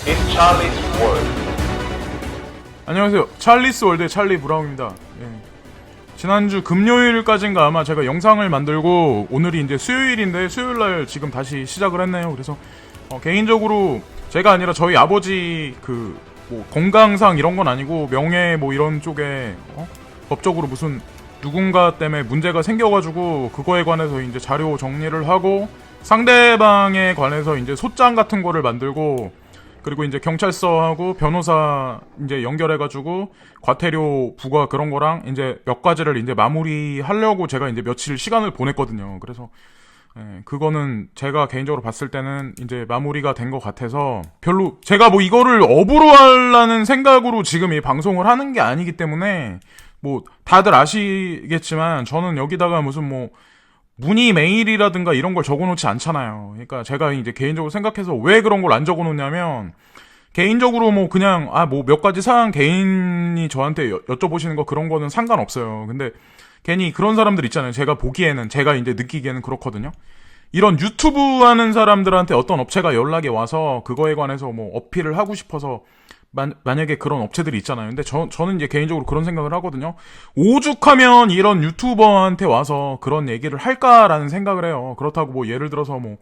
in Charlie's World. 안녕하세요. 찰리스 월드의 찰리 브라운입니다. 예. 지난주 금요일까지인가 아마 제가 영상을 만들고 오늘이 이제 수요일인데 수요일날 지금 다시 시작을 했네요. 그래서 개인적으로 제가 아니라 저희 아버지 뭐 건강상 이런 건 아니고 명예 뭐 이런 쪽에 법적으로 무슨 누군가 때문에 문제가 생겨가지고 그거에 관해서 이제 자료 정리를 하고 상대방에 관해서 이제 소장 같은 거를 만들고 그리고 이제 경찰서하고 변호사 이제 연결해가지고 과태료 부과 그런 거랑 이제 몇 가지를 이제 마무리하려고 제가 이제 며칠 시간을 보냈거든요. 그래서 그거는 제가 개인적으로 봤을 때는 이제 마무리가 된 것 같아서 별로 제가 뭐 이거를 업으로 하려는 생각으로 지금 이 방송을 하는 게 아니기 때문에 뭐 다들 아시겠지만 저는 여기다가 무슨 뭐 문의 메일이라든가 이런 걸 적어놓지 않잖아요. 그러니까 제가 이제 개인적으로 생각해서 왜 그런 걸 안 적어놓냐면 개인적으로 뭐 그냥 뭐 몇 가지 사항 개인이 저한테 여쭤보시는 거 그런 거는 상관없어요. 근데 괜히 그런 사람들 있잖아요. 제가 보기에는 제가 이제 느끼기에는 그렇거든요. 이런 유튜브 하는 사람들한테 어떤 업체가 연락이 와서 그거에 관해서 뭐 어필을 하고 싶어서 만약에 그런 업체들이 있잖아요. 근데 저는 이제 개인적으로 그런 생각을 하거든요. 오죽하면 이런 유튜버한테 와서 그런 얘기를 할까라는 생각을 해요. 그렇다고 뭐 예를 들어서 뭐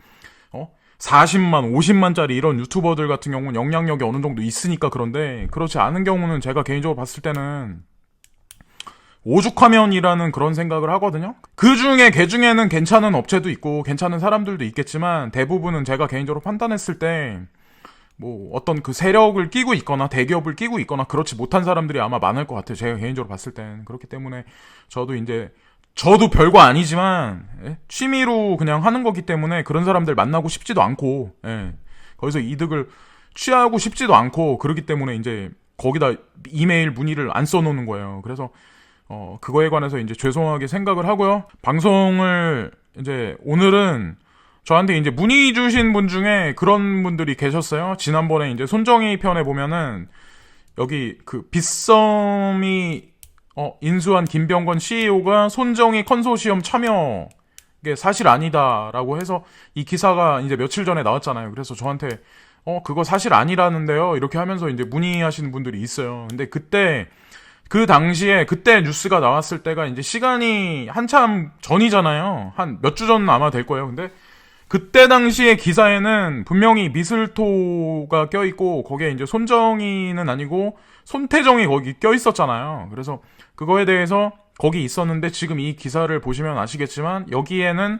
40만, 50만짜리 이런 유튜버들 같은 경우는 영향력이 어느 정도 있으니까 그런데 그렇지 않은 경우는 제가 개인적으로 봤을 때는 오죽하면이라는 그런 생각을 하거든요. 그 중에는 괜찮은 업체도 있고 괜찮은 사람들도 있겠지만 대부분은 제가 개인적으로 판단했을 때 뭐 어떤 그 세력을 끼고 있거나 대기업을 끼고 있거나 그렇지 못한 사람들이 아마 많을 것 같아요. 제가 개인적으로 봤을 땐. 그렇기 때문에 저도 별거 아니지만 취미로 그냥 하는 거기 때문에 그런 사람들 만나고 싶지도 않고 거기서 이득을 취하고 싶지도 않고 그렇기 때문에 이제 거기다 이메일 문의를 안 써놓는 거예요. 그래서 그거에 관해서 이제 죄송하게 생각을 하고요. 방송을 이제 오늘은 저한테 이제 문의 주신 분 중에 그런 분들이 계셨어요. 지난번에 이제 손정희 편에 보면은 여기 그 빗썸이 인수한 김병건 CEO가 손정희 컨소시엄 참여 이게 사실 아니다라고 해서 이 기사가 이제 며칠 전에 나왔잖아요. 그래서 저한테 그거 사실 아니라는데요. 이렇게 하면서 이제 문의하시는 분들이 있어요. 근데 그 당시에 그때 뉴스가 나왔을 때가 이제 시간이 한참 전이잖아요. 한 몇 주 전 아마 될 거예요. 근데 그때 당시의 기사에는 분명히 미슬토가 껴있고 거기에 이제 손정희는 아니고 손태정이 거기 껴있었잖아요. 그래서 그거에 대해서 거기 있었는데 지금 이 기사를 보시면 아시겠지만 여기에는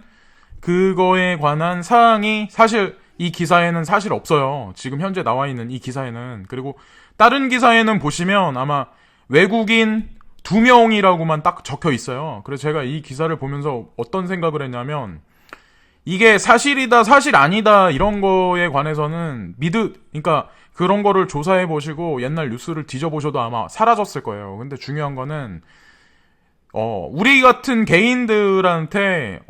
그거에 관한 사항이 사실 이 기사에는 사실 없어요. 지금 현재 나와 있는 이 기사에는. 그리고 다른 기사에는 보시면 아마 외국인 2명이라고만 딱 적혀 있어요. 그래서 제가 이 기사를 보면서 어떤 생각을 했냐면 이게 사실이다, 사실 아니다, 이런 거에 관해서는 그러니까 그런 거를 조사해 보시고 옛날 뉴스를 뒤져보셔도 아마 사라졌을 거예요. 근데 중요한 거는, 우리 같은 개인들한테,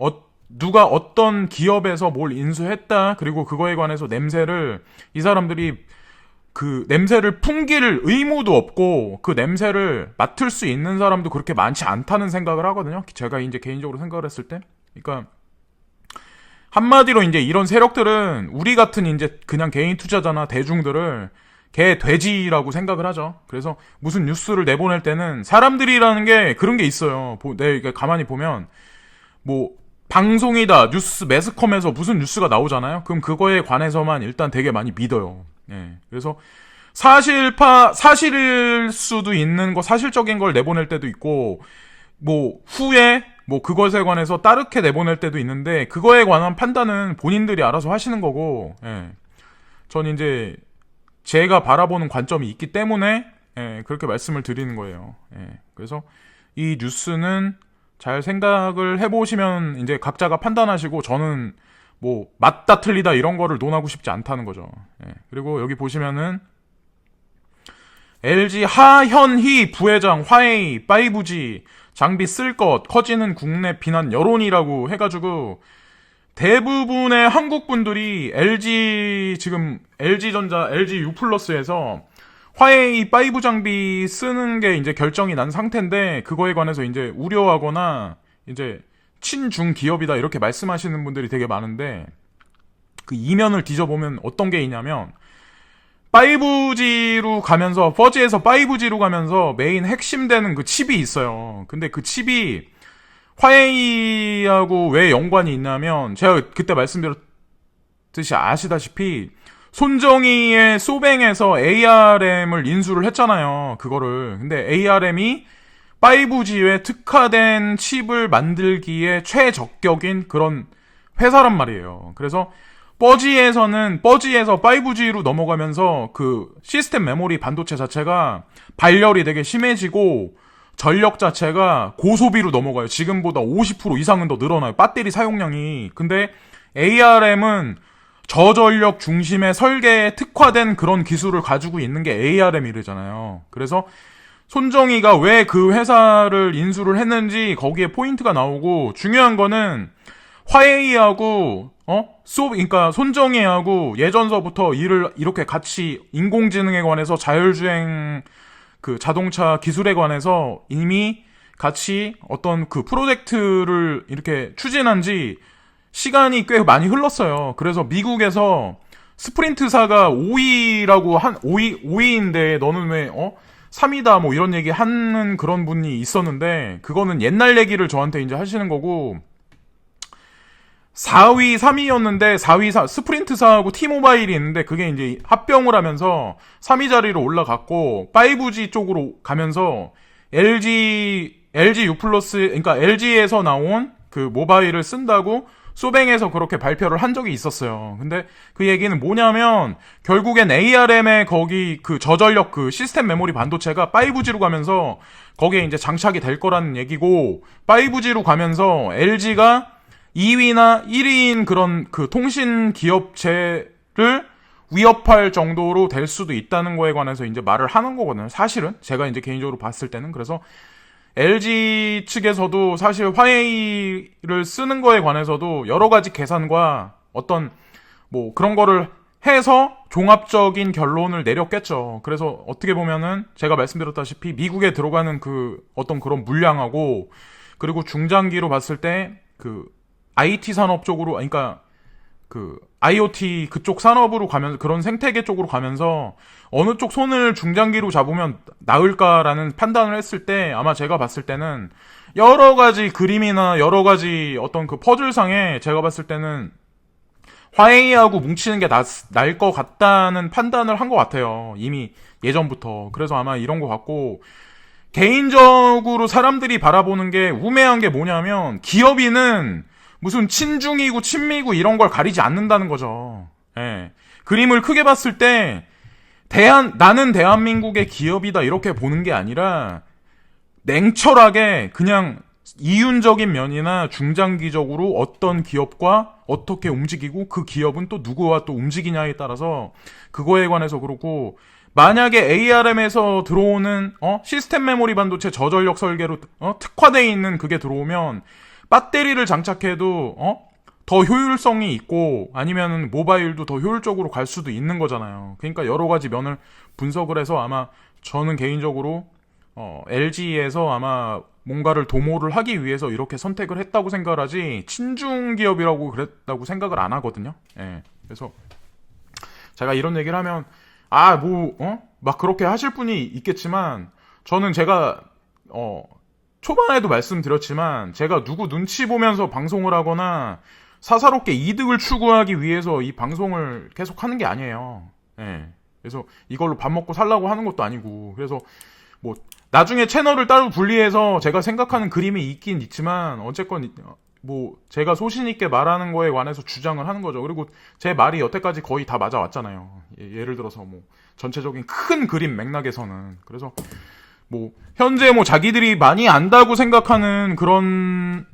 누가 어떤 기업에서 뭘 인수했다, 그리고 그거에 관해서 이 사람들이 그 냄새를 풍길 의무도 없고, 그 냄새를 맡을 수 있는 사람도 그렇게 많지 않다는 생각을 하거든요. 제가 이제 개인적으로 생각을 했을 때. 그러니까, 한마디로 이제 이런 세력들은 우리 같은 이제 그냥 개인 투자자나 대중들을 개 돼지라고 생각을 하죠. 그래서 무슨 뉴스를 내보낼 때는 사람들이라는 게 그런 게 있어요. 가만히 보면 뭐 방송이다, 뉴스, 매스컴에서 무슨 뉴스가 나오잖아요. 그럼 그거에 관해서만 일단 되게 많이 믿어요. 그래서 사실일 수도 있는 거, 사실적인 걸 내보낼 때도 있고, 뭐 후에 뭐 그것에 관해서 따르게 내보낼 때도 있는데 그거에 관한 판단은 본인들이 알아서 하시는 거고, 전 이제 제가 바라보는 관점이 있기 때문에 그렇게 말씀을 드리는 거예요. 그래서 이 뉴스는 잘 생각을 해보시면 이제 각자가 판단하시고 저는 뭐 맞다 틀리다 이런 거를 논하고 싶지 않다는 거죠. 그리고 여기 보시면은 LG 하현희 부회장 화웨이 5G 장비 쓸 것 커지는 국내 비난 여론이라고 해가지고 대부분의 한국 분들이 LG전자, LG U+에서 화웨이 5 장비 쓰는 게 이제 결정이 난 상태인데 그거에 관해서 이제 우려하거나 이제 친중 기업이다 이렇게 말씀하시는 분들이 되게 많은데 그 이면을 뒤져보면 어떤 게 있냐면 5G로 가면서, 퍼지에서 5G로 가면서 메인 핵심되는 그 칩이 있어요. 근데 그 칩이 화웨이하고 왜 연관이 있냐면, 제가 그때 말씀드렸듯이 아시다시피, 손정희의 소뱅에서 ARM을 인수를 했잖아요. 그거를. 근데 ARM이 5G에 특화된 칩을 만들기에 최적격인 그런 회사란 말이에요. 그래서 뻐지에서 5G로 넘어가면서 그 시스템 메모리 반도체 자체가 발열이 되게 심해지고 전력 자체가 고소비로 넘어가요. 지금보다 50% 이상은 더 늘어나요. 배터리 사용량이. 근데 ARM은 저전력 중심의 설계에 특화된 그런 기술을 가지고 있는 게 ARM이잖아요. 그래서 손정희가 왜 그 회사를 인수를 했는지 거기에 포인트가 나오고, 중요한 거는 화웨이하고 그러니까 손정희하고 예전서부터 일을 이렇게 같이 인공지능에 관해서 자율주행 그 자동차 기술에 관해서 이미 같이 어떤 그 프로젝트를 이렇게 추진한 지 시간이 꽤 많이 흘렀어요. 그래서 미국에서 스프린트사가 5위인데 너는 왜 3위다 뭐 이런 얘기 하는 그런 분이 있었는데, 그거는 옛날 얘기를 저한테 이제 하시는 거고, 4위, 3위였는데 4위 스프린트사하고 T모바일이 있는데 그게 이제 합병을 하면서 3위 자리로 올라갔고, 5G 쪽으로 가면서 LG U+, 그러니까 LG에서 나온 그 모바일을 쓴다고 소뱅에서 그렇게 발표를 한 적이 있었어요. 근데 그 얘기는 뭐냐면, 결국엔 ARM의 거기 그 저전력 그 시스템 메모리 반도체가 5G로 가면서 거기에 이제 장착이 될 거라는 얘기고, 5G로 가면서 LG가 2위나 1위인 그런 그 통신 기업체를 위협할 정도로 될 수도 있다는 거에 관해서 이제 말을 하는 거거든요. 사실은 제가 이제 개인적으로 봤을 때는. 그래서 LG 측에서도 사실 화웨이를 쓰는 거에 관해서도 여러 가지 계산과 어떤 뭐 그런 거를 해서 종합적인 결론을 내렸겠죠. 그래서 어떻게 보면은 제가 말씀드렸다시피 미국에 들어가는 그 어떤 그런 물량하고, 그리고 중장기로 봤을 때 그 IT 산업 쪽으로, 그러니까 그 IoT 그쪽 산업으로 가면서, 그런 생태계 쪽으로 가면서 어느 쪽 손을 중장기로 잡으면 나을까라는 판단을 했을 때, 아마 제가 봤을 때는 여러 가지 그림이나 여러 가지 어떤 그 퍼즐상에 제가 봤을 때는 화웨이하고 뭉치는 게 나을 것 같다는 판단을 한 것 같아요. 이미 예전부터. 그래서 아마 이런 것 같고, 개인적으로 사람들이 바라보는 게 우매한 게 뭐냐면, 기업인은 무슨 친중이고 친미고 이런 걸 가리지 않는다는 거죠. 예. 그림을 크게 봤을 때 나는 대한민국의 기업이다 이렇게 보는 게 아니라, 냉철하게 그냥 이윤적인 면이나 중장기적으로 어떤 기업과 어떻게 움직이고 그 기업은 또 누구와 또 움직이냐에 따라서 그거에 관해서 그렇고, 만약에 ARM에서 들어오는 시스템 메모리 반도체 저전력 설계로 특화되어 있는 그게 들어오면 배터리를 장착해도 더 효율성이 있고, 아니면 모바일도 더 효율적으로 갈 수도 있는 거잖아요. 그러니까 여러 가지 면을 분석을 해서 아마 저는 개인적으로 LG에서 아마 뭔가를 도모를 하기 위해서 이렇게 선택을 했다고 생각을 하지, 친중 기업이라고 그랬다고 생각을 안 하거든요. 예. 그래서 제가 이런 얘기를 하면 막 그렇게 하실 분이 있겠지만, 저는 제가 초반에도 말씀드렸지만, 제가 누구 눈치 보면서 방송을 하거나 사사롭게 이득을 추구하기 위해서 이 방송을 계속 하는 게 아니에요. 예. 그래서 이걸로 밥 먹고 살라고 하는 것도 아니고, 그래서 뭐 나중에 채널을 따로 분리해서 제가 생각하는 그림이 있긴 있지만, 어쨌건 뭐 제가 소신 있게 말하는 거에 관해서 주장을 하는 거죠. 그리고 제 말이 여태까지 거의 다 맞아왔잖아요. 예를 들어서 뭐 전체적인 큰 그림 맥락에서는. 그래서 뭐 현재 뭐 자기들이 많이 안다고 생각하는 그런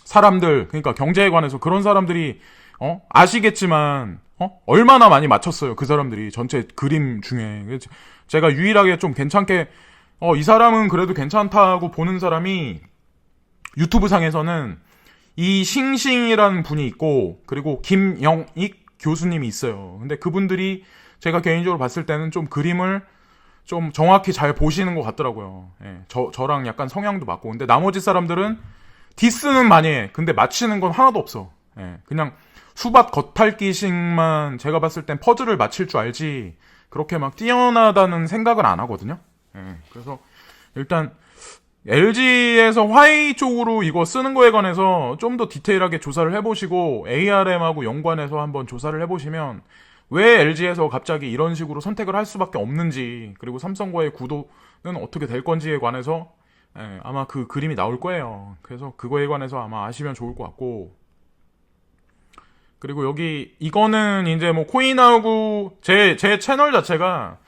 사람들, 그러니까 경제에 관해서 그런 사람들이 아시겠지만 얼마나 많이 맞췄어요. 그 사람들이 전체 그림 중에. 제가 유일하게 좀 괜찮게 이 사람은 그래도 괜찮다고 보는 사람이, 유튜브 상에서는 이싱싱이라는 분이 있고, 그리고 김영익 교수님이 있어요. 근데 그분들이 제가 개인적으로 봤을 때는 좀 그림을 좀 정확히 잘 보시는 것 같더라고요. 예, 저랑 약간 성향도 맞고. 근데 나머지 사람들은 디스는 많이 해. 근데 맞히는 건 하나도 없어. 예, 그냥 수박 겉핥기식만, 제가 봤을 땐 퍼즐을 맞힐 줄 알지, 그렇게 막 뛰어나다는 생각을 안 하거든요. 예, 그래서 일단 LG에서 화웨이 쪽으로 이거 쓰는 거에 관해서 좀 더 디테일하게 조사를 해보시고 ARM하고 연관해서 한번 조사를 해보시면 왜 LG에서 갑자기 이런 식으로 선택을 할 수밖에 없는지, 그리고 삼성과의 구도는 어떻게 될 건지에 관해서 아마 그 그림이 나올 거예요. 그래서 그거에 관해서 아마 아시면 좋을 것 같고, 그리고 여기 이거는 이제 뭐 코인하고 제 채널 자체가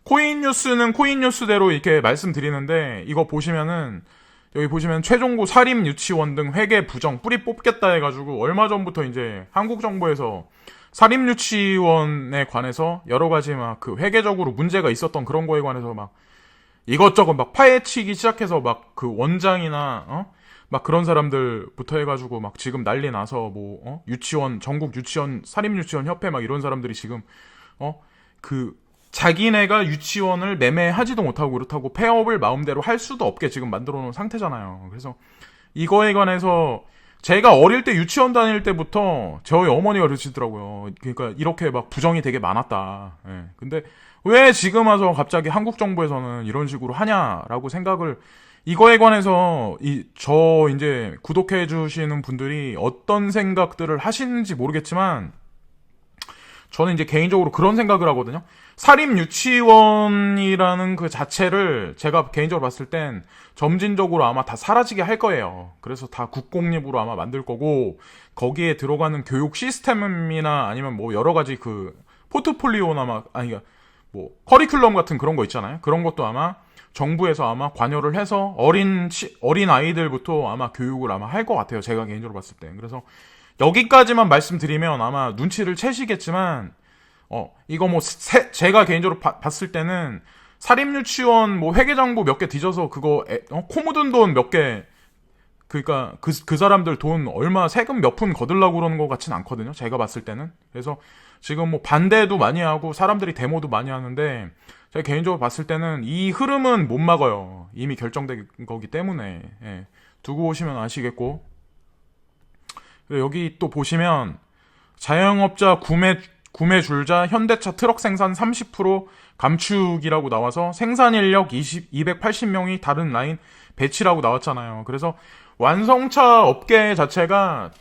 코인 뉴스는 코인 뉴스대로 이렇게 말씀드리는데, 이거 보시면은 여기 보시면 최종고 사립 유치원 등 회계 부정 뿌리 뽑겠다 해가지고 얼마 전부터 이제 한국 정부에서 사립 유치원에 관해서 여러 가지 막 그 회계적으로 문제가 있었던 그런 거에 관해서 막 이것저것 막 파헤치기 시작해서 막 그 원장이나 막 그런 사람들부터 해가지고 막 지금 난리 나서 뭐 유치원, 전국 유치원 사립 유치원 협회 막 이런 사람들이 지금 그 자기네가 유치원을 매매하지도 못하고 그렇다고 폐업을 마음대로 할 수도 없게 지금 만들어 놓은 상태잖아요. 그래서 이거에 관해서 제가 어릴 때 유치원 다닐 때부터 저희 어머니가 그러시더라고요. 그러니까 이렇게 막 부정이 되게 많았다. 예. 근데 왜 지금 와서 갑자기 한국 정부에서는 이런 식으로 하냐라고 생각을, 이거에 관해서 저 이제 구독해 주시는 분들이 어떤 생각들을 하시는지 모르겠지만 저는 이제 개인적으로 그런 생각을 하거든요. 사립 유치원이라는 그 자체를 제가 개인적으로 봤을 땐 점진적으로 아마 다 사라지게 할 거예요. 그래서 다 국공립으로 아마 만들 거고, 거기에 들어가는 교육 시스템이나 아니면 뭐 여러 가지 그 포트폴리오나 뭐 커리큘럼 같은 그런 거 있잖아요. 그런 것도 아마 정부에서 아마 관여를 해서 어린 아이들부터 아마 교육을 아마 할 것 같아요. 제가 개인적으로 봤을 때. 그래서 여기까지만 말씀드리면 아마 눈치를 채시겠지만, 이거 뭐, 제가 개인적으로 봤을 때는 사립유치원 뭐 회계장부 몇 개 뒤져서 그거, 코 묻은 돈 몇 개, 그니까 그 사람들 돈 얼마 세금 몇 푼 거들라고 그러는 것 같진 않거든요. 제가 봤을 때는. 그래서 지금 뭐 반대도 많이 하고 사람들이 데모도 많이 하는데, 제가 개인적으로 봤을 때는 이 흐름은 못 막아요. 이미 결정된 거기 때문에. 예. 두고 오시면 아시겠고. 여기 또 보시면 자영업자 구매 줄자 현대차 트럭 생산 30% 감축이라고 나와서 생산 인력 280명이 다른 라인 배치라고 나왔잖아요. 그래서 완성차 업계 자체가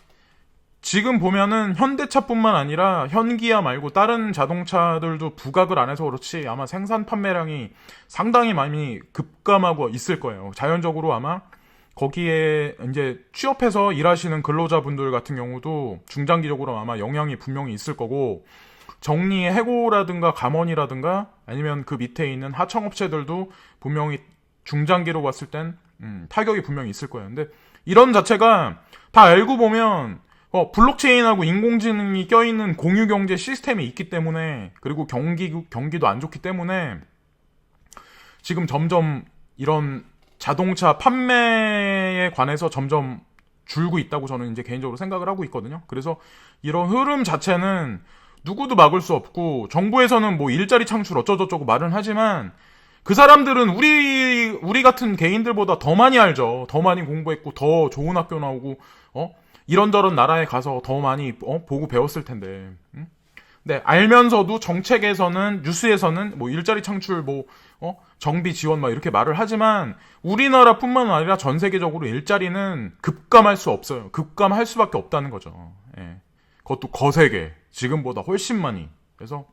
지금 보면은 현대차뿐만 아니라 현기아 말고 다른 자동차들도 부각을 안 해서 그렇지 아마 생산 판매량이 상당히 많이 급감하고 있을 거예요. 자연적으로 아마 거기에 이제 취업해서 일하시는 근로자분들 같은 경우도 중장기적으로 아마 영향이 분명히 있을 거고, 정리의 해고라든가 감원이라든가 아니면 그 밑에 있는 하청업체들도 분명히 중장기로 봤을 땐 타격이 분명히 있을 거예요. 근데 이런 자체가 다 알고 보면 블록체인하고 인공지능이 껴있는 공유경제 시스템이 있기 때문에, 그리고 경기도 안 좋기 때문에 지금 점점 이런 자동차 판매에 관해서 점점 줄고 있다고 저는 이제 개인적으로 생각을 하고 있거든요. 그래서 이런 흐름 자체는 누구도 막을 수 없고, 정부에서는 뭐 일자리 창출 어쩌고저쩌고 말은 하지만 그 사람들은 우리 같은 개인들보다 더 많이 알죠. 더 많이 공부했고 더 좋은 학교 나오고 이런저런 나라에 가서 더 많이 보고 배웠을 텐데. 네, 알면서도 정책에서는, 뉴스에서는 뭐 일자리 창출 정비 지원 막 이렇게 말을 하지만 우리나라뿐만 아니라 전 세계적으로 일자리는 급감할 수 없어요. 급감할 수밖에 없다는 거죠. 예. 그것도 거세게 지금보다 훨씬 많이. 그래서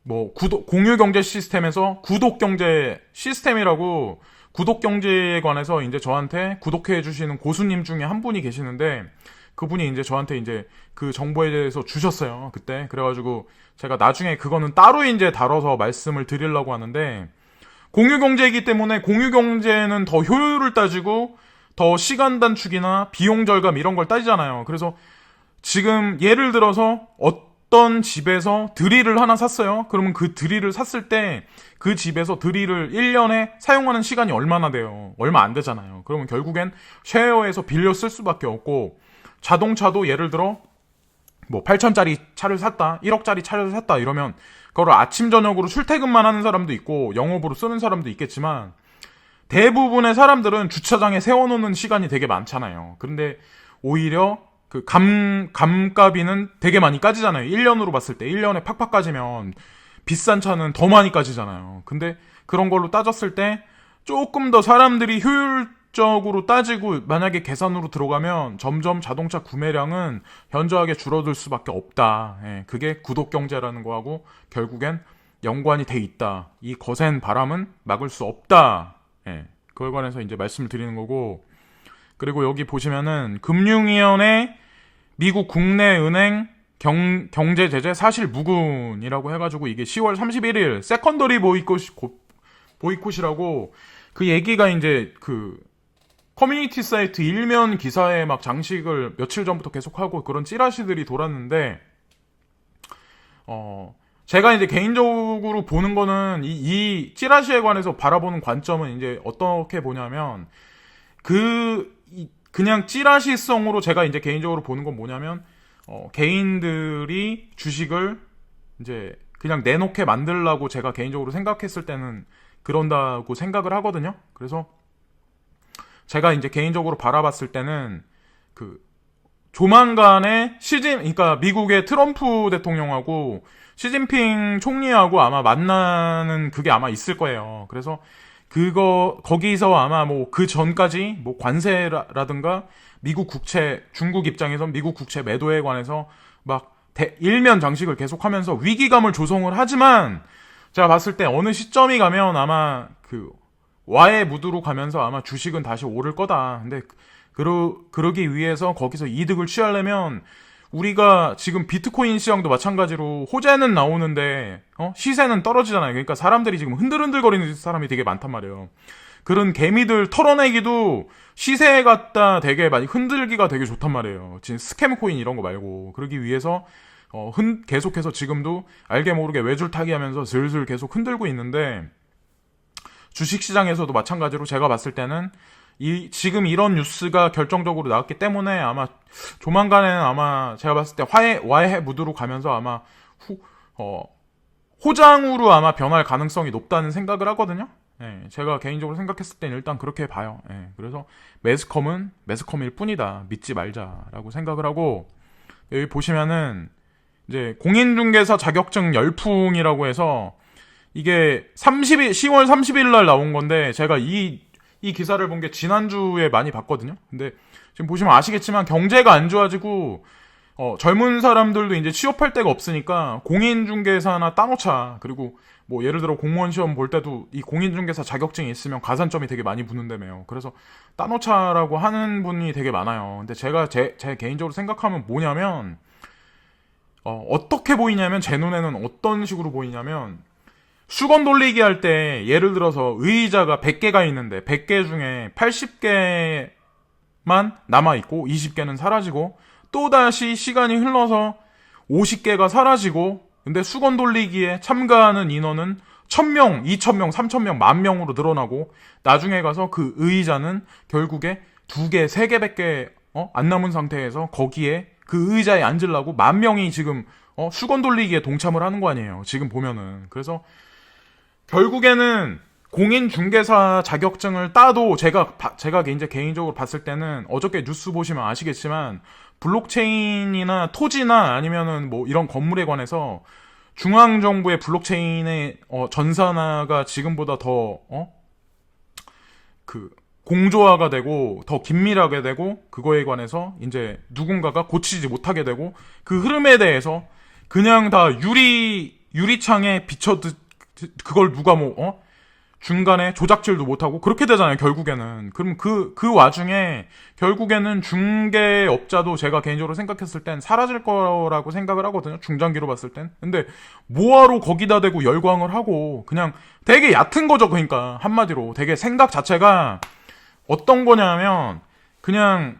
뭐 공유 경제 시스템에서 구독 경제 시스템이라고, 구독 경제에 관해서 이제 저한테 구독해 주시는 고수님 중에 한 분이 계시는데, 그분이 이제 저한테 이제 그 정보에 대해서 주셨어요, 그때. 그래가지고 제가 나중에 그거는 따로 이제 다뤄서 말씀을 드리려고 하는데, 공유경제이기 때문에 공유경제는 더 효율을 따지고 더 시간 단축이나 비용 절감 이런 걸 따지잖아요. 그래서 지금 예를 들어서 어떤 집에서 드릴을 하나 샀어요. 그러면 그 드릴을 샀을 때 그 집에서 드릴을 1년에 사용하는 시간이 얼마나 돼요? 얼마 안 되잖아요. 그러면 결국엔 쉐어에서 빌려 쓸 수밖에 없고, 자동차도 예를 들어 뭐 8천짜리 차를 샀다, 1억짜리 차를 샀다 이러면 그걸 아침 저녁으로 출퇴근만 하는 사람도 있고 영업으로 쓰는 사람도 있겠지만, 대부분의 사람들은 주차장에 세워놓는 시간이 되게 많잖아요. 그런데 오히려 그 감가비는 되게 많이 까지잖아요. 1년으로 봤을 때 1년에 팍팍 까지면 비싼 차는 더 많이 까지잖아요. 근데 그런 걸로 따졌을 때 조금 더 사람들이 효율적으로 따지고 만약에 계산으로 들어가면 점점 자동차 구매량은 현저하게 줄어들 수밖에 없다. 예, 그게 구독 경제라는 거하고 결국엔 연관이 돼 있다. 이 거센 바람은 막을 수 없다. 예, 그걸 관해서 이제 말씀을 드리는 거고, 그리고 여기 보시면은 금융위원회 미국 국내 은행 경제 제재 사실 무근이라고 해가지고 이게 10월 31일 세컨더리 보이콧이라고 그 얘기가 이제 그 커뮤니티 사이트 일면 기사에 막 장식을 며칠 전부터 계속하고 그런 찌라시들이 돌았는데, 제가 이제 개인적으로 보는 거는 이 찌라시에 관해서 바라보는 관점은 이제 어떻게 보냐면, 그냥 찌라시성으로 제가 이제 개인적으로 보는 건 뭐냐면, 개인들이 주식을 이제 그냥 내놓게 만들라고 제가 개인적으로 생각했을 때는 그런다고 생각을 하거든요. 그래서 제가 이제 개인적으로 바라봤을 때는 그 조만간에 그러니까 미국의 트럼프 대통령하고 시진핑 총리하고 아마 만나는 그게 아마 있을 거예요. 그래서 거기서 아마 뭐 그 전까지 뭐 관세라든가 미국 국채, 중국 입장에선 미국 국채 매도에 관해서 막 일면 장식을 계속하면서 위기감을 조성을 하지만, 제가 봤을 때 어느 시점이 가면 아마 그 와의 무드로 가면서 아마 주식은 다시 오를 거다. 근데 그러기 위해서 거기서 이득을 취하려면 우리가 지금 비트코인 시장도 마찬가지로 호재는 나오는데 시세는 떨어지잖아요. 그러니까 사람들이 지금 흔들흔들거리는 사람이 되게 많단 말이에요. 그런 개미들 털어내기도 시세에 갖다 되게 많이 흔들기가 되게 좋단 말이에요. 지금 스캠 코인 이런 거 말고. 그러기 위해서 계속해서 지금도 알게 모르게 외줄타기 하면서 슬슬 계속 흔들고 있는데, 주식시장에서도 마찬가지로 제가 봤을 때는 지금 이런 뉴스가 결정적으로 나왔기 때문에 아마 조만간에는 아마 제가 봤을 때 와해 무드로 가면서 아마 호장으로 아마 변할 가능성이 높다는 생각을 하거든요. 예, 제가 개인적으로 생각했을 때는 일단 그렇게 봐요. 예, 그래서 매스컴은 매스컴일 뿐이다. 믿지 말자라고 생각을 하고, 여기 보시면은 이제 공인중개사 자격증 열풍이라고 해서 이게 10월 30일 날 나온 건데, 제가 이 기사를 본 게 지난주에 많이 봤거든요. 근데 지금 보시면 아시겠지만 경제가 안 좋아지고 젊은 사람들도 이제 취업할 데가 없으니까 공인중개사나 따놓자. 그리고 뭐 예를 들어 공무원 시험 볼 때도 이 공인중개사 자격증이 있으면 가산점이 되게 많이 붙는다며요. 그래서 따놓자라고 하는 분이 되게 많아요. 근데 제가 제 개인적으로 생각하면 뭐냐면, 어떻게 보이냐면, 제 눈에는 어떤 식으로 보이냐면, 수건 돌리기 할 때 예를 들어서 의자가 100개가 있는데 100개 중에 80개만 남아있고 20개는 사라지고, 또다시 시간이 흘러서 50개가 사라지고, 근데 수건 돌리기에 참가하는 인원은 1000명, 2000명, 3000명, 10,000명으로 늘어나고, 나중에 가서 그 의자는 결국에 2개, 3개밖에 안 남은 상태에서 거기에 그 의자에 앉으려고 10,000명이 지금 수건 돌리기에 동참을 하는 거 아니에요. 지금 보면은. 그래서 결국에는 공인중개사 자격증을 따도 제가 이제 개인적으로 봤을 때는, 어저께 뉴스 보시면 아시겠지만 블록체인이나 토지나 아니면은 뭐 이런 건물에 관해서 중앙정부의 블록체인의 전산화가 지금보다 더 공조화가 되고 더 긴밀하게 되고, 그거에 관해서 이제 누군가가 고치지 못하게 되고, 그 흐름에 대해서 그냥 다 유리창에 비춰듯 그걸 누가 중간에 조작질도 못하고 그렇게 되잖아요, 결국에는. 그럼 그 와중에 결국에는 중개업자도 제가 개인적으로 생각했을 땐 사라질 거라고 생각을 하거든요, 중장기로 봤을 땐. 근데 뭐하러 거기다 대고 열광을 하고, 그냥 되게 얕은 거죠. 그러니까 한마디로 되게 생각 자체가 어떤 거냐면, 그냥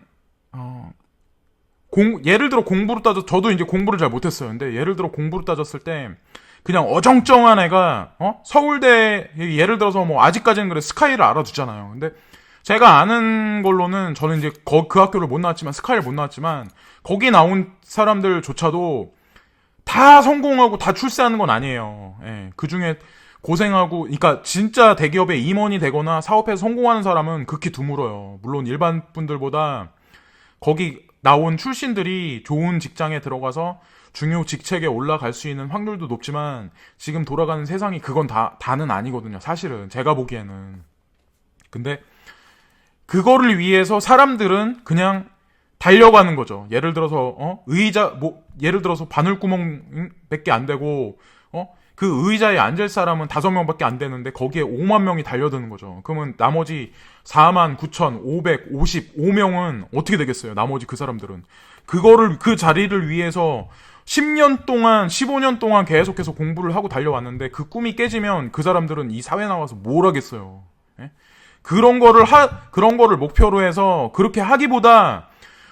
예를 들어 공부로 저도 이제 공부를 잘 못했어요. 근데 예를 들어 공부로 따졌을 때 그냥 어정쩡한 애가 서울대, 예를 들어서 뭐 아직까지는 그래 스카이를 알아두잖아요. 근데 제가 아는 걸로는, 저는 이제 그 학교를 못 나왔지만, 스카이를 못 나왔지만, 거기 나온 사람들조차도 다 성공하고 다 출세하는 건 아니에요. 예, 그 중에 고생하고, 그러니까 진짜 대기업의 임원이 되거나 사업에서 성공하는 사람은 극히 드물어요. 물론 일반 분들보다 거기 나온 출신들이 좋은 직장에 들어가서 중요 직책에 올라갈 수 있는 확률도 높지만 지금 돌아가는 세상이 그건 다는 아니거든요. 사실은 제가 보기에는. 근데 그거를 위해서 사람들은 그냥 달려가는 거죠. 예를 들어서 예를 들어서 바늘구멍밖에 안 되고 그 의자에 앉을 사람은 5명밖에 안 되는데 거기에 5만 명이 달려드는 거죠. 그러면 나머지 49,555명은 어떻게 되겠어요? 나머지 그 사람들은 그 자리를 위해서 10년 동안 15년 동안 계속해서 공부를 하고 달려왔는데 그 꿈이 깨지면 그 사람들은 이 사회 나와서 뭘 하겠어요? 예? 그런 거를 목표로 해서 그렇게 하기보다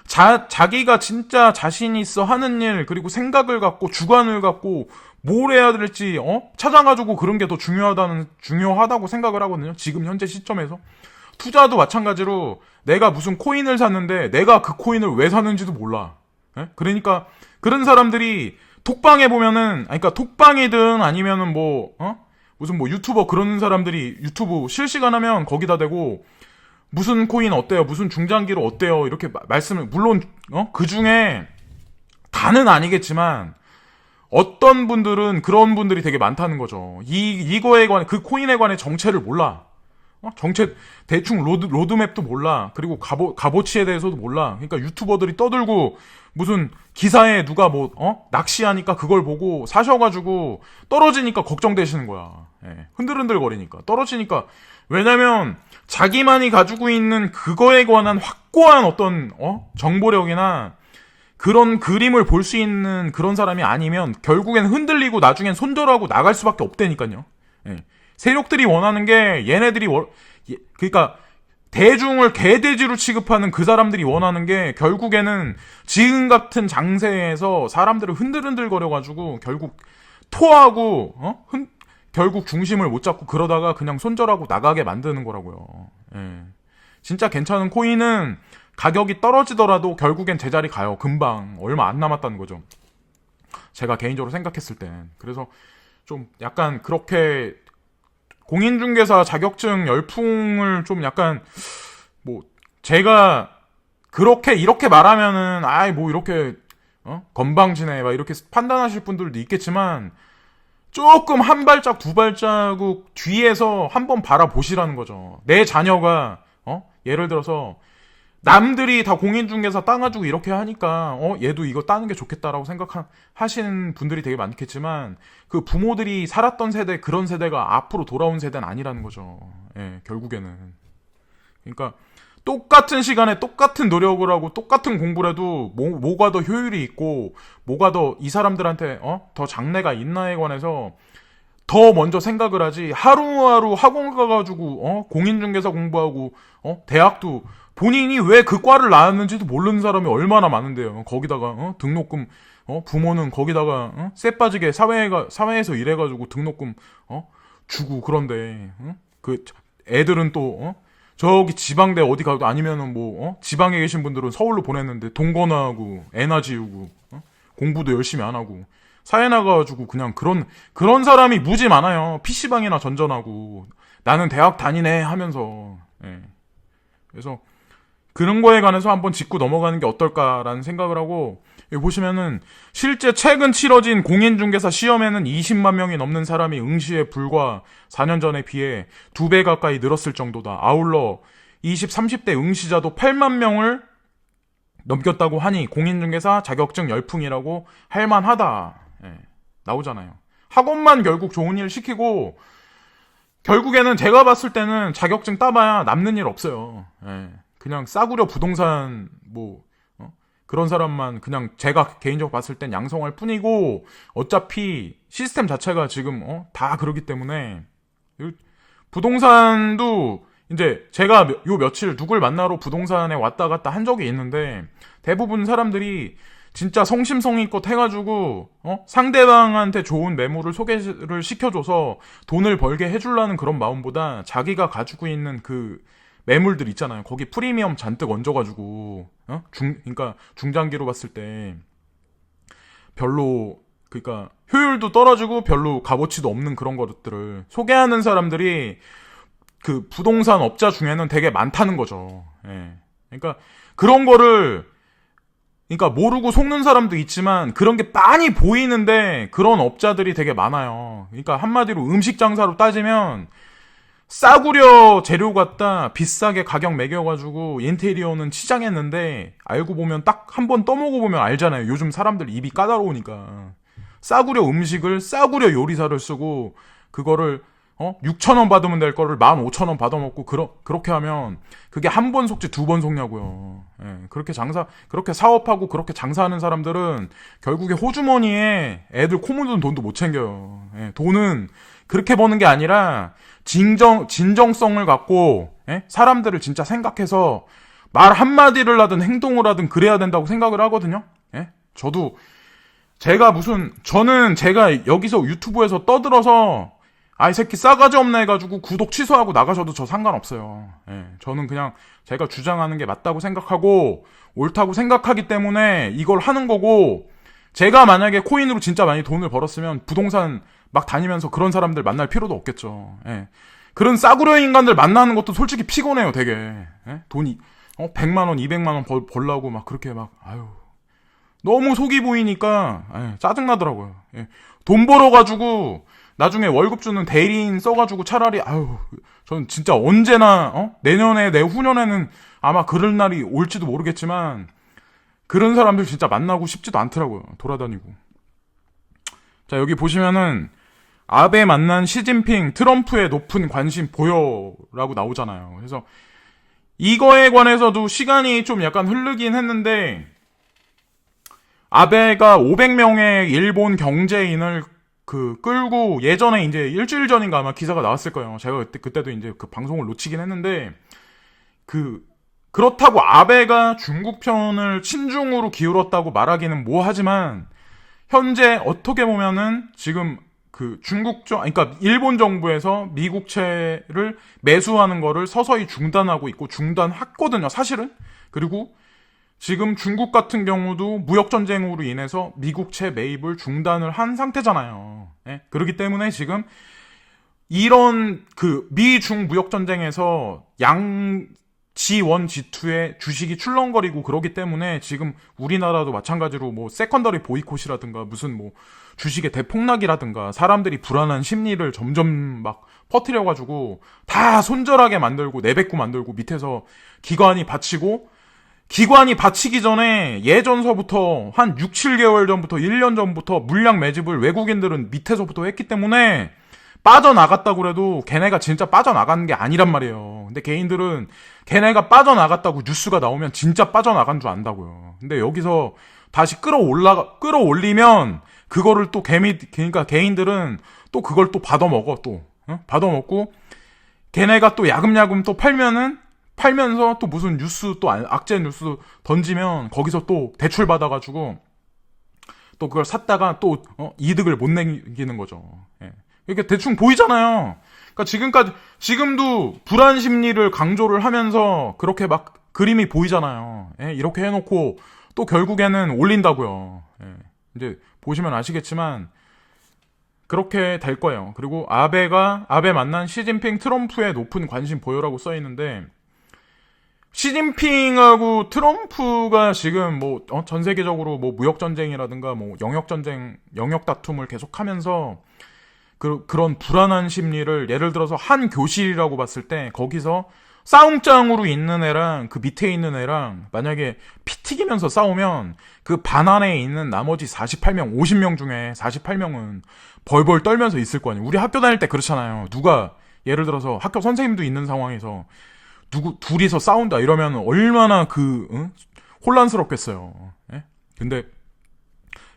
자기가 진짜 자신 있어 하는 일, 그리고 생각을 갖고 주관을 갖고 뭘 해야 될지 찾아가지고 그런 게 더 중요하다고 생각을 하거든요. 지금 현재 시점에서. 투자도 마찬가지로 내가 무슨 코인을 샀는데 내가 그 코인을 왜 샀는지도 몰라. 예? 그러니까 그런 사람들이 톡방에 보면은, 그러니까 톡방이든 아니면은 무슨 유튜버 그런 사람들이 유튜브 실시간 하면 거기다 대고 무슨 코인 어때요? 무슨 중장기로 어때요? 이렇게 말씀을, 물론, 그 중에 다는 아니겠지만, 어떤 분들은 그런 분들이 되게 많다는 거죠. 이거에 관해, 그 코인에 관해 정체를 몰라. 정체, 대충 로드맵도 몰라. 그리고 값어치에 대해서도 몰라. 그러니까 유튜버들이 떠들고, 무슨 기사에 누가 낚시하니까 그걸 보고 사셔가지고 떨어지니까 걱정되시는 거야. 예, 흔들흔들 거리니까. 떨어지니까. 왜냐면, 자기만이 가지고 있는 그거에 관한 확고한 어떤 정보력이나 그런 그림을 볼 수 있는 그런 사람이 아니면 결국엔 흔들리고 나중엔 손절하고 나갈 수밖에 없다니까요. 예. 세력들이 원하는 게 얘네들이 그러니까 대중을 개돼지로 취급하는 그 사람들이 원하는 게 결국에는 지금 같은 장세에서 사람들을 흔들흔들 거려가지고 결국 토하고 결국 중심을 못 잡고 그러다가 그냥 손절하고 나가게 만드는 거라고요. 예. 진짜 괜찮은 코인은 가격이 떨어지더라도 결국엔 제자리 가요. 금방. 얼마 안 남았다는 거죠. 제가 개인적으로 생각했을 땐. 그래서 좀 약간 그렇게 공인중개사 자격증 열풍을 좀 약간 제가 이렇게 말하면은 이렇게 건방지네 막 이렇게 판단하실 분들도 있겠지만 조금 한 발짝 두 발자국 뒤에서 한번 바라보시라는 거죠. 내 자녀가 예를 들어서 남들이 다 공인중개사 따가지고 이렇게 하니까 얘도 이거 따는 게 좋겠다라고 생각하시는 분들이 되게 많겠지만 그 부모들이 살았던 세대, 그런 세대가 앞으로 돌아온 세대는 아니라는 거죠. 예, 결국에는. 그러니까 똑같은 시간에 똑같은 노력을 하고 똑같은 공부를 해도 뭐가 더 효율이 있고 뭐가 더 이 사람들한테 더 장래가 있나에 관해서 더 먼저 생각을 하지. 하루하루 학원 가가지고 공인중개사 공부하고 대학도 본인이 왜 그 과를 나왔는지도 모르는 사람이 얼마나 많은데요. 거기다가 등록금 부모는 거기다가 쎄 빠지게 사회에서 일해가지고 등록금 주고. 그런데 그 애들은 또 저기 지방대 어디 가도 아니면은 지방에 계신 분들은 서울로 보냈는데 동거나하고 애나 지우고 공부도 열심히 안 하고 사회 나가가지고 그냥 그런 사람이 무지 많아요. PC방이나 전전하고 나는 대학 다니네 하면서. 예. 그래서 그런 거에 관해서 한번 짚고 넘어가는 게 어떨까라는 생각을 하고, 여기 보시면은 실제 최근 치러진 공인중개사 시험에는 20만 명이 넘는 사람이 응시에 불과 4년 전에 비해 2배 가까이 늘었을 정도다. 아울러 20, 30대 응시자도 8만 명을 넘겼다고 하니 공인중개사 자격증 열풍이라고 할 만하다. 예, 나오잖아요. 학원만 결국 좋은 일 시키고 결국에는 제가 봤을 때는 자격증 따봐야 남는 일 없어요. 예. 그냥 싸구려 부동산 그런 사람만 그냥 제가 개인적으로 봤을 땐 양성할 뿐이고 어차피 시스템 자체가 지금 다 그러기 때문에 부동산도 이제 제가 요 며칠 누굴 만나러 부동산에 왔다 갔다 한 적이 있는데 대부분 사람들이 진짜 성심성의껏 해가지고 상대방한테 좋은 매물을 소개를 시켜줘서 돈을 벌게 해주려는 그런 마음보다 자기가 가지고 있는 그 매물들 있잖아요. 거기 프리미엄 잔뜩 얹어가지고 그러니까 중장기로 봤을 때 별로 그러니까 효율도 떨어지고 별로 값어치도 없는 그런 것들을 소개하는 사람들이 그 부동산 업자 중에는 되게 많다는 거죠. 예. 그러니까 그런 거를 그러니까 모르고 속는 사람도 있지만 그런 게 빤히 보이는데 그런 업자들이 되게 많아요. 그러니까 한마디로 음식 장사로 따지면 싸구려 재료 갖다 비싸게 가격 매겨가지고 인테리어는 치장했는데 알고 보면 딱 한 번 떠먹어보면 알잖아요. 요즘 사람들 입이 까다로우니까 싸구려 음식을 싸구려 요리사를 쓰고 그거를 6,000원 받으면 될 거를 15,000원 받아먹고 그렇게 하면 그게 한 번 속지 두 번 속냐고요. 예, 그렇게 사업하고 그렇게 장사하는 사람들은 결국에 호주머니에 애들 코 묻은 돈도 못 챙겨요. 예, 돈은 그렇게 버는 게 아니라 진정성을 갖고 사람들을 진짜 생각해서 말 한마디를 하든 행동을 하든 그래야 된다고 생각을 하거든요. 예? 저는 제가 여기서 유튜브에서 떠들어서 이 새끼 싸가지 없네 해가지고 구독 취소하고 나가셔도 저 상관없어요. 예, 저는 그냥 제가 주장하는 게 맞다고 생각하고 옳다고 생각하기 때문에 이걸 하는 거고, 제가 만약에 코인으로 진짜 많이 돈을 벌었으면 부동산 막 다니면서 그런 사람들 만날 필요도 없겠죠. 예. 그런 싸구려 인간들 만나는 것도 솔직히 피곤해요, 되게. 예? 돈이 100만 원, 200만 원 벌라고 막 그렇게 막 너무 속이 보이니까 짜증나더라고요. 예. 돈 벌어가지고 나중에 월급 주는 대리인 써가지고 차라리 저는 진짜 언제나 내년에 내후년에는 아마 그럴 날이 올지도 모르겠지만 그런 사람들 진짜 만나고 싶지도 않더라고요. 돌아다니고. 자, 여기 보시면은 아베 만난 시진핑, 트럼프의 높은 관심 보여라고 나오잖아요. 그래서 이거에 관해서도 시간이 좀 약간 흐르긴 했는데, 아베가 500명의 일본 경제인을 끌고 예전에 이제 일주일 전인가 아마 기사가 나왔을 거예요. 제가 그때도 이제 그 방송을 놓치긴 했는데, 그렇다고 아베가 중국 편을 친중으로 기울었다고 말하기는 뭐하지만, 현재 어떻게 보면은 지금 그러니까 일본 정부에서 미국채를 매수하는 거를 서서히 중단하고 있고 중단했거든요, 사실은. 그리고 지금 중국 같은 경우도 무역전쟁으로 인해서 미국채 매입을 중단을 한 상태잖아요. 예? 그렇기 때문에 지금 이런 미중 무역전쟁에서 G1, G2의 주식이 출렁거리고 그러기 때문에 지금 우리나라도 마찬가지로 뭐 세컨더리 보이콧이라든가 무슨 뭐 주식의 대폭락이라든가 사람들이 불안한 심리를 점점 막 퍼뜨려가지고 다 손절하게 만들고 내뱉고 만들고 밑에서 기관이 받치기 전에 예전서부터 한 6, 7개월 전부터 1년 전부터 물량 매집을 외국인들은 밑에서부터 했기 때문에 빠져나갔다고 그래도 걔네가 진짜 빠져나가는 게 아니란 말이에요. 근데 개인들은 걔네가 빠져나갔다고 뉴스가 나오면 진짜 빠져나간 줄 안다고요. 근데 여기서 다시 끌어올리면 그거를 또 그러니까 개인들은 또 그걸 또 받아먹어 받아먹고 걔네가 또 야금야금 또 팔면서 또 무슨 뉴스 또 악재 뉴스 던지면 거기서 또 대출 받아가지고 또 그걸 샀다가 또 이득을 못 내기는 거죠. 예. 이렇게 대충 보이잖아요. 그러니까 지금도 불안 심리를 강조를 하면서 그렇게 막 그림이 보이잖아요. 예? 이렇게 해놓고 또 결국에는 올린다고요. 예. 이제 보시면 아시겠지만 그렇게 될 거예요. 그리고 아베 만난 시진핑, 트럼프의 높은 관심 보여라고 써 있는데, 시진핑하고 트럼프가 지금 뭐 전 세계적으로 뭐 무역 전쟁이라든가 뭐 영역 다툼을 계속하면서 그런 불안한 심리를, 예를 들어서 한 교실이라고 봤을 때 거기서 싸움장으로 있는 애랑 그 밑에 있는 애랑 만약에 피 튀기면서 싸우면 그 반 안에 있는 나머지 48명, 50명 중에 48명은 벌벌 떨면서 있을 거 아니에요. 우리 학교 다닐 때 그렇잖아요. 누가 예를 들어서 학교 선생님도 있는 상황에서 둘이서 싸운다 이러면 얼마나 혼란스럽겠어요. 예? 근데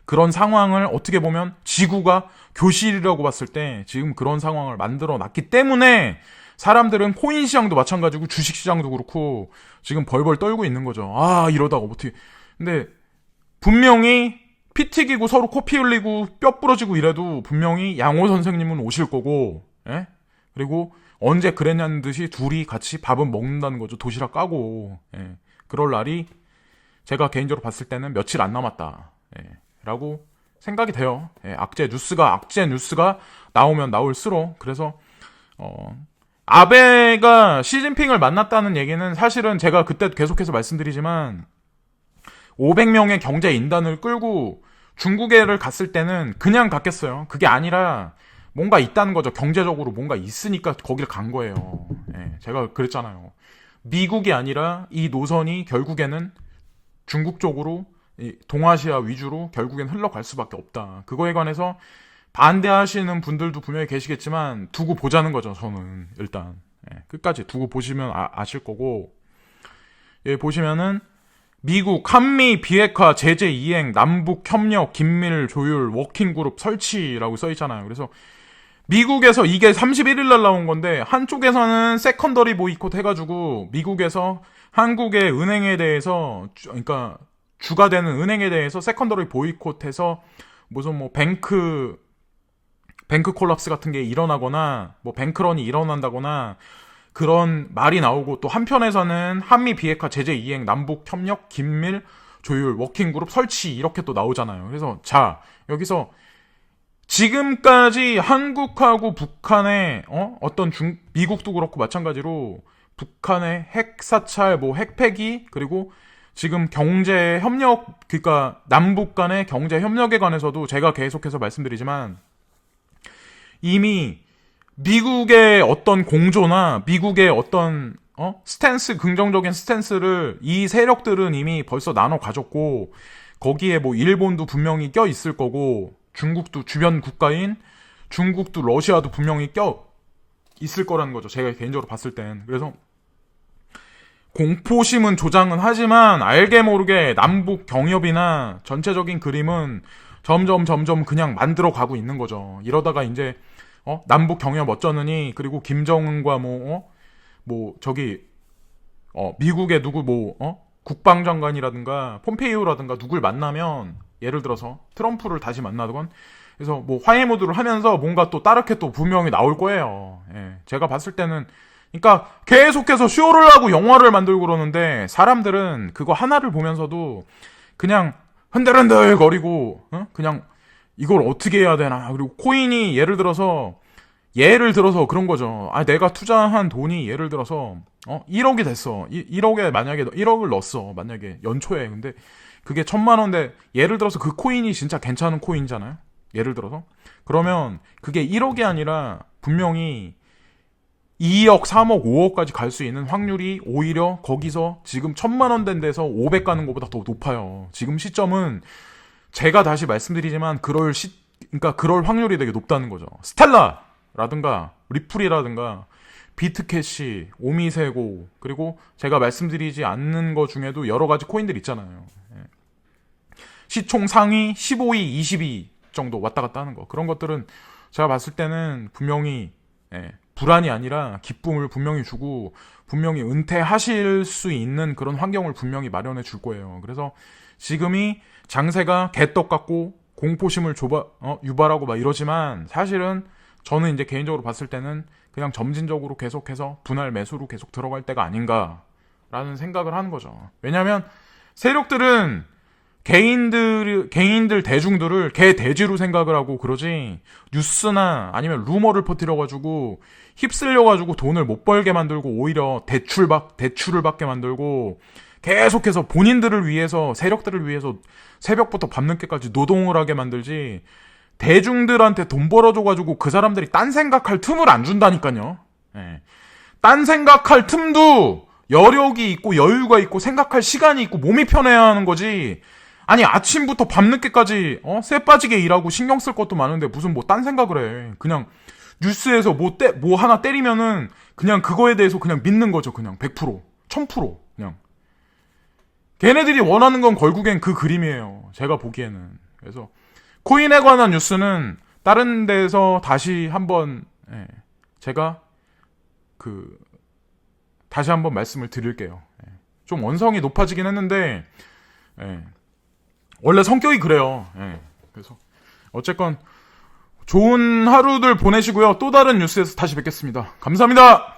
그런 상황을 어떻게 보면 지구가 교실이라고 봤을 때 지금 그런 상황을 만들어 놨기 때문에 사람들은 코인 시장도 마찬가지고 주식 시장도 그렇고 지금 벌벌 떨고 있는 거죠. 이러다가 어떻게. 근데 분명히 피 튀기고 서로 코피 흘리고 뼈 부러지고 이래도 분명히 양호 선생님은 오실 거고, 예? 그리고 언제 그랬냐는 듯이 둘이 같이 밥은 먹는다는 거죠. 도시락 까고. 예. 그럴 날이 제가 개인적으로 봤을 때는 며칠 안 남았다. 예. 라고 생각이 돼요. 예. 악재 뉴스가 나오면 나올수록. 그래서 아베가 시진핑을 만났다는 얘기는 사실은 제가 그때 계속해서 말씀드리지만 500명의 경제 인단을 끌고 중국에를 갔을 때는 그냥 갔겠어요. 그게 아니라 뭔가 있다는 거죠. 경제적으로 뭔가 있으니까 거기를 간 거예요. 예, 제가 그랬잖아요. 미국이 아니라 이 노선이 결국에는 중국 쪽으로 동아시아 위주로 결국엔 흘러갈 수밖에 없다. 그거에 관해서 반대하시는 분들도 분명히 계시겠지만 두고 보자는 거죠. 저는 일단 끝까지 두고 보시면 아실 거고, 보시면은 미국 한미 비핵화 제재 이행 남북 협력 긴밀 조율 워킹그룹 설치라고 써 있잖아요. 그래서 미국에서 이게 31일 날 나온 건데, 한쪽에서는 세컨더리 보이콧 해가지고 미국에서 한국의 은행에 대해서 그러니까 주가 되는 은행에 대해서 세컨더리 보이콧해서 무슨 뭐 뱅크 콜lap스 같은 게 일어나거나 뭐 뱅크런이 일어난다거나 그런 말이 나오고, 또 한편에서는 한미 비핵화 제재 이행 남북 협력 긴밀 조율 워킹그룹 설치 이렇게 또 나오잖아요. 그래서 자, 여기서 지금까지 한국하고 북한의 어떤 미국도 그렇고 마찬가지로 북한의 핵 사찰, 뭐 핵폐기, 그리고 지금 경제 협력, 그러니까 남북 간의 경제 협력에 관해서도 제가 계속해서 말씀드리지만 이미 미국의 어떤 공조나 미국의 어떤 스탠스, 긍정적인 스탠스를 이 세력들은 이미 벌써 나눠 가졌고, 거기에 뭐 일본도 분명히 껴 있을 거고, 중국도 주변 국가인 중국도 러시아도 분명히 껴 있을 거라는 거죠. 제가 개인적으로 봤을 땐. 그래서 공포심은 조장은 하지만 알게 모르게 남북 경협이나 전체적인 그림은 점점 그냥 만들어 가고 있는 거죠. 이러다가 이제 남북 경협 어쩌느니, 그리고 김정은과 미국의 누구 국방장관이라든가 폼페이오라든가 누굴 만나면, 예를 들어서 트럼프를 다시 만나건, 그래서 뭐 화해 모드를 하면서 뭔가 또 다르게 또 분명히 나올 거예요. 제가 봤을 때는, 그러니까 계속해서 쇼를 하고 영화를 만들고 그러는데, 사람들은 그거 하나를 보면서도 그냥 흔들흔들 거리고 그냥 이걸 어떻게 해야 되나. 그리고 코인이 예를 들어서 그런 거죠. 내가 투자한 돈이 예를 들어서 1억이 됐어. 1억에 만약에 1억을 넣었어. 만약에 연초에. 근데 그게 1,000만 원인데, 예를 들어서 그 코인이 진짜 괜찮은 코인이잖아요. 예를 들어서. 그러면 그게 1억이 아니라 분명히 2억, 3억, 5억까지 갈 수 있는 확률이 오히려 거기서 지금 1,000만 원 된 데서 500 가는 것보다 더 높아요. 지금 시점은 제가 다시 말씀드리지만 그럴 확률이 되게 높다는 거죠. 스텔라라든가 리플이라든가 비트캐시, 오미세고, 그리고 제가 말씀드리지 않는 것 중에도 여러 가지 코인들 있잖아요. 시총 상위 15위, 20위 정도 왔다 갔다 하는 거. 그런 것들은 제가 봤을 때는 분명히 불안이 아니라 기쁨을 분명히 주고, 분명히 은퇴하실 수 있는 그런 환경을 분명히 마련해 줄 거예요. 그래서 지금이 장세가 개떡 같고 공포심을 유발하고 막 이러지만, 사실은 저는 이제 개인적으로 봤을 때는 그냥 점진적으로 계속해서 분할 매수로 계속 들어갈 때가 아닌가라는 생각을 하는 거죠. 왜냐하면 세력들은 개인들 대중들을 개돼지로 생각을 하고 그러지, 뉴스나 아니면 루머를 퍼뜨려가지고 휩쓸려가지고 돈을 못 벌게 만들고, 오히려 대출을 받게 만들고, 계속해서 본인들을 위해서, 세력들을 위해서 새벽부터 밤늦게까지 노동을 하게 만들지, 대중들한테 돈 벌어줘가지고 그 사람들이 딴 생각할 틈을 안 준다니까요. 딴 생각할 틈도 여력이 있고 여유가 있고 생각할 시간이 있고 몸이 편해야 하는 거지. 아니, 아침부터 밤늦게까지 쇠 빠지게 일하고 신경 쓸 것도 많은데 무슨 뭐 딴 생각을 해. 그냥 뉴스에서 뭐 하나 때리면은 그냥 그거에 대해서 그냥 믿는 거죠. 그냥 100%, 1000% 그냥. 걔네들이 원하는 건 결국엔 그 그림이에요. 제가 보기에는. 그래서 코인에 관한 뉴스는 다른 데서 다시 한번 제가 다시 한번 말씀을 드릴게요. 좀 원성이 높아지긴 했는데 원래 성격이 그래요. 그래서 어쨌건 좋은 하루들 보내시고요. 또 다른 뉴스에서 다시 뵙겠습니다. 감사합니다.